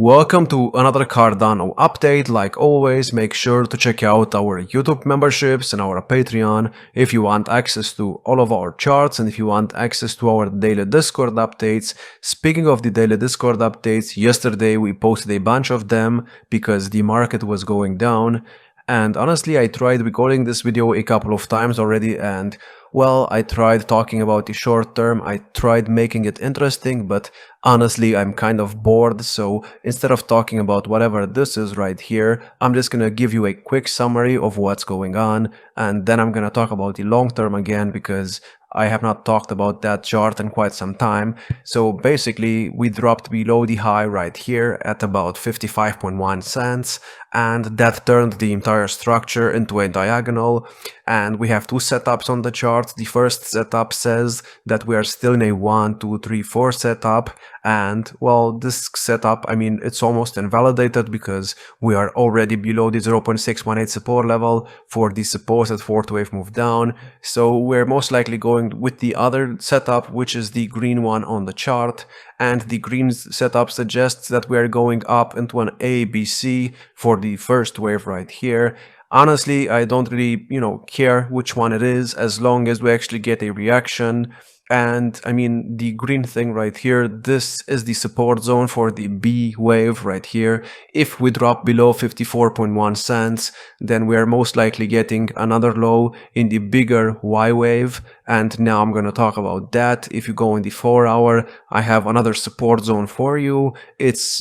Welcome to another Cardano update. Like always, make sure to check out our YouTube memberships and our Patreon if you want access to all of our charts and if you want access to our daily Discord updates. Speaking of the daily Discord updates, yesterday we posted a bunch of them because the market was going down. And honestly, I tried recording this video a couple of times already, and well, I tried talking about the short term, I tried making it interesting, but honestly, I'm kind of bored, so instead of talking about whatever this is right here, I'm just gonna give you a quick summary of what's going on, and then I'm gonna talk about the long term again because I have not talked about that chart in quite some time. So basically, we dropped below the high right here at about 55.1 cents, and that turned the entire structure into a diagonal. And we have two setups on the chart. The first setup says that we are still in a 1, 2, 3, 4 setup. And well, this setup, I mean, it's almost invalidated because we are already below the 0.618 support level for the supposed fourth wave move down. So we're most likely going with the other setup, which is the green one on the chart. And the green setup suggests that we are going up into an ABC for the first wave right here. Honestly, I don't really, care which one it is as long as we actually get a reaction. And I mean, the green thing right here, this is the support zone for the B wave right here. If we drop below 54.1 cents, then we are most likely getting another low in the bigger Y wave. And now I'm going to talk about that. If you go in the 4 hour, I have another support zone for you. It's,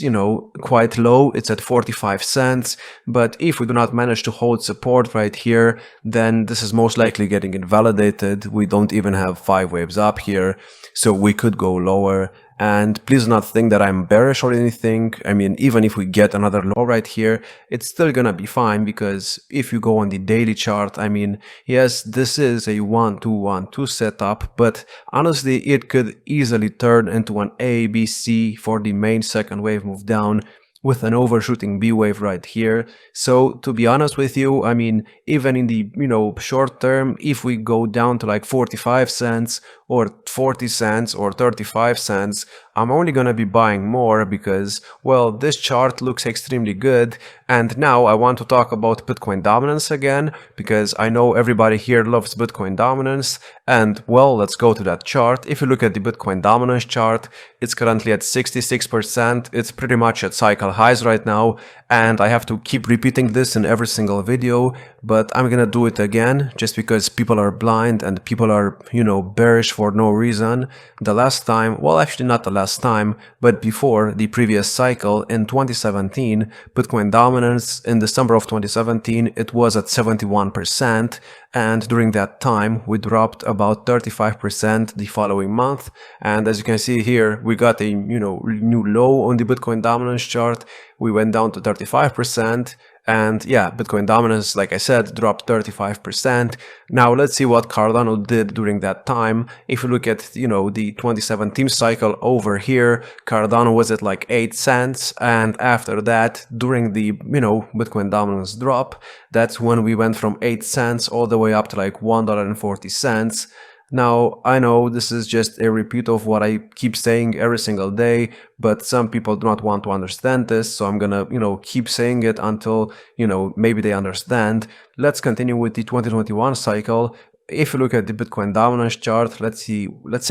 quite low. It's at 45 cents. But if we do not manage to hold support right here, then this is most likely getting invalidated. We don't even have 5 waves up here, so we could go lower. And please do not think that I'm bearish or anything. I mean, even if we get another low right here, it's still gonna be fine, because if you go on the daily chart, I mean, yes, this is a 1-2-1-2 setup, but honestly, it could easily turn into an ABC for the main second wave move down, with an overshooting B wave right here. So to be honest with you, I mean, even in the, short term, if we go down to like 45 cents or 40 cents or 35 cents, I'm only gonna be buying more because, well, this chart looks extremely good. And now I want to talk about Bitcoin dominance again, because I know everybody here loves Bitcoin dominance. And well, let's go to that chart. If you look at the Bitcoin dominance chart, it's currently at 66%. It's pretty much at cycle highs right now. And I have to keep repeating this in every single video, but I'm gonna do it again just because people are blind and people are, bearish for no reason. The last time, well, actually not the last time, but before the previous cycle in 2017, Bitcoin dominance in December of 2017, it was at 71%. And during that time, we dropped about 35% the following month. And as you can see here, we got a, new low on the Bitcoin dominance chart. We went down to 35%. And yeah, Bitcoin dominance, like I said, dropped 35%. Now let's see what Cardano did during that time. If you look at, the 2017 cycle over here, Cardano was at like 8 cents. And after that, during the, Bitcoin dominance drop, that's when we went from 8 cents all the way up to like $1.40. Now, I know this is just a repeat of what I keep saying every single day, but some people do not want to understand this, so I'm gonna, keep saying it until, maybe they understand. Let's continue with the 2021 cycle. If you look at the Bitcoin dominance chart, let's say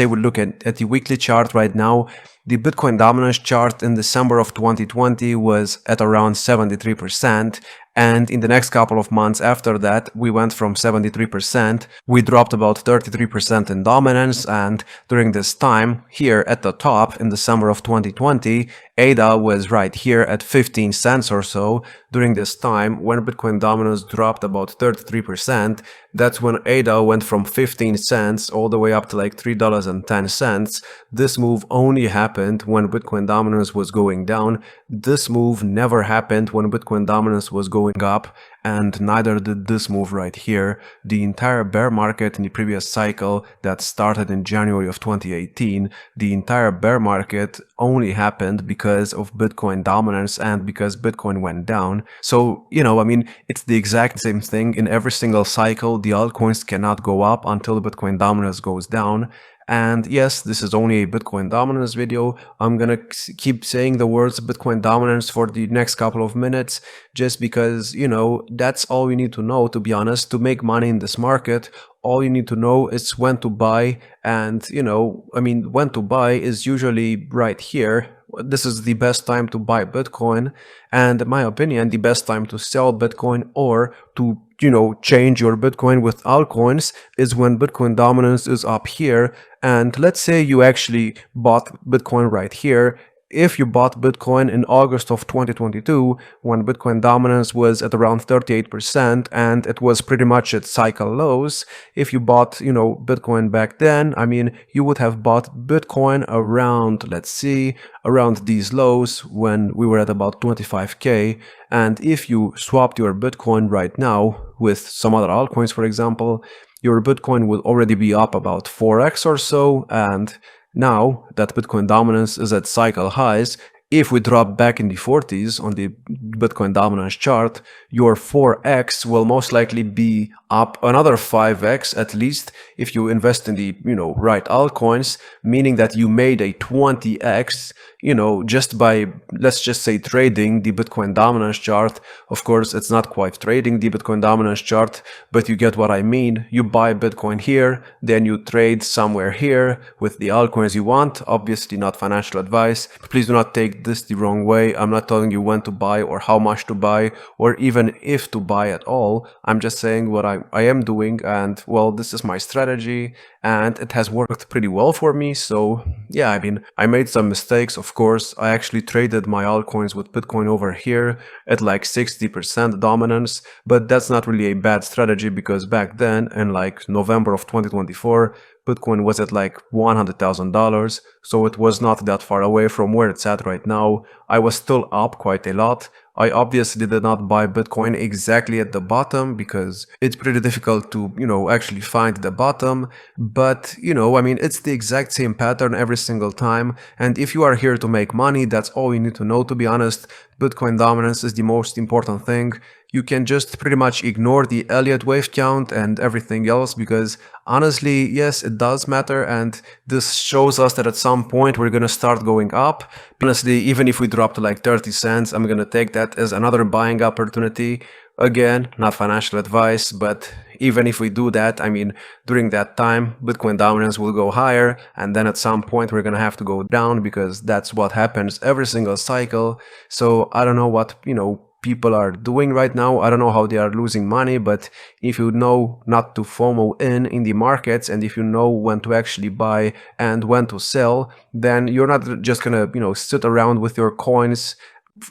we look at the weekly chart right now. The Bitcoin dominance chart in December of 2020 was at around 73%. And in the next couple of months after that, we went from 73%, we dropped about 33% in dominance, and during this time, here at the top in December of 2020, ADA was right here at 15 cents or so. During this time, when Bitcoin dominance dropped about 33%, that's when ADA went from 15 cents all the way up to like $3.10. This move only happened when Bitcoin dominance was going down. This move never happened when Bitcoin dominance was going up, and neither did this move right here. The entire bear market in the previous cycle that started in January of 2018, the entire bear market only happened because of Bitcoin dominance and because Bitcoin went down. So, I mean, it's the exact same thing in every single cycle. The altcoins cannot go up until Bitcoin dominance goes down. And yes, this is only a Bitcoin dominance video. I'm gonna keep saying the words Bitcoin dominance for the next couple of minutes, just because, you know, that's all you need to know, to be honest, to make money in this market. All you need to know is when to buy, and, you know, I mean, when to buy is usually right here. This is the best time to buy Bitcoin, and in my opinion, the best time to sell Bitcoin or to, you know, change your Bitcoin with altcoins is when Bitcoin dominance is up here. And let's say you actually bought Bitcoin right here. If you bought Bitcoin in August of 2022, when Bitcoin dominance was at around 38% and it was pretty much at cycle lows, if you bought, you know, Bitcoin back then, I mean, you would have bought Bitcoin around, let's see, around these lows when we were at about 25K. And if you swapped your Bitcoin right now with some other altcoins, for example, your Bitcoin will already be up about 4x or so. And now that Bitcoin dominance is at cycle highs, if we drop back in the 40s on the Bitcoin dominance chart, your 4x will most likely be up another 5x at least if you invest in the, you know, right altcoins, meaning that you made a 20x, you know, just by, let's just say, trading the Bitcoin dominance chart. Of course, it's not quite trading the Bitcoin dominance chart, but you get what I mean. You buy Bitcoin here, then you trade somewhere here with the altcoins you want. Obviously not financial advice. Please do not take this the wrong way. I'm not telling you when to buy or how much to buy or even if to buy at all. I'm just saying what I am doing, and well, this is my strategy and it has worked pretty well for me. So yeah, I mean, I made some mistakes, of course. I actually traded my altcoins with Bitcoin over here at like 60% dominance, but that's not really a bad strategy because back then in like November of 2024, Bitcoin was at like $100,000, so it was not that far away from where it's at right now. I was still up quite a lot. I obviously did not buy Bitcoin exactly at the bottom because it's pretty difficult to, you know, actually find the bottom. But, you know, I mean, it's the exact same pattern every single time. And if you are here to make money, that's all you need to know, to be honest. Bitcoin dominance is the most important thing. You can just pretty much ignore the Elliott wave count and everything else because honestly, yes, it does matter, and this shows us that at some point we're gonna start going up. Honestly, even if we drop to like 30 cents, I'm gonna take that as another buying opportunity. Again, not financial advice, but even if we do that, I mean, during that time, Bitcoin dominance will go higher, and then at some point we're gonna have to go down because that's what happens every single cycle. So I don't know what, you know, people are doing right now. I don't know how they are losing money, but if you know not to FOMO in the markets, and if you know when to actually buy and when to sell, then you're not just gonna, you know, sit around with your coins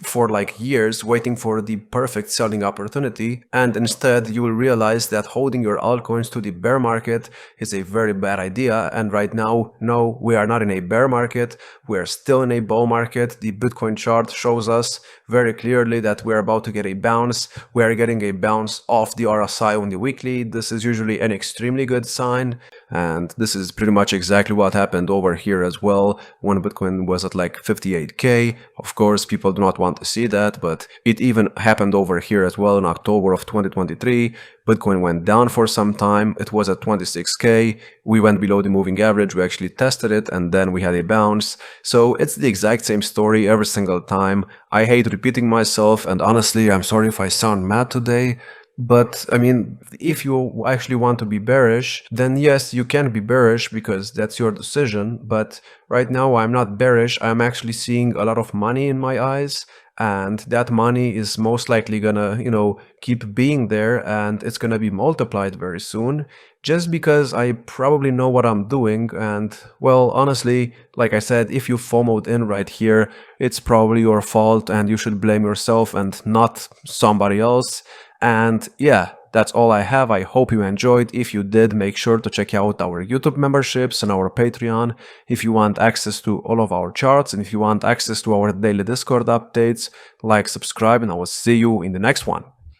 for like years waiting for the perfect selling opportunity, and instead you will realize that holding your altcoins to the bear market is a very bad idea. And right now, no, we are not in a bear market, we are still in a bull market. The Bitcoin chart shows us very clearly that we're about to get a bounce. We are getting a bounce off the RSI on the weekly. This is usually an extremely good sign, and this is pretty much exactly what happened over here as well when Bitcoin was at like 58k. Of course, people do not want to see that, but it even happened over here as well in October of 2023. Bitcoin went down for some time. It was at 26k. We went below the moving average. We actually tested it and then we had a bounce. So it's the exact same story every single time. I hate repeating myself, and honestly, I'm sorry if I sound mad today. But I mean, if you actually want to be bearish, then yes, you can be bearish because that's your decision. But right now I'm not bearish. I'm actually seeing a lot of money in my eyes, and that money is most likely gonna, you know, keep being there, and it's gonna be multiplied very soon, just because I probably know what I'm doing. And well, honestly, like I said, if you FOMO'd in right here, it's probably your fault and you should blame yourself and not somebody else. And yeah, that's all I have. I hope you enjoyed. If you did, make sure to check out our YouTube memberships and our Patreon if you want access to all of our charts, and if you want access to our daily Discord updates. Like, subscribe, and I will see you in the next one.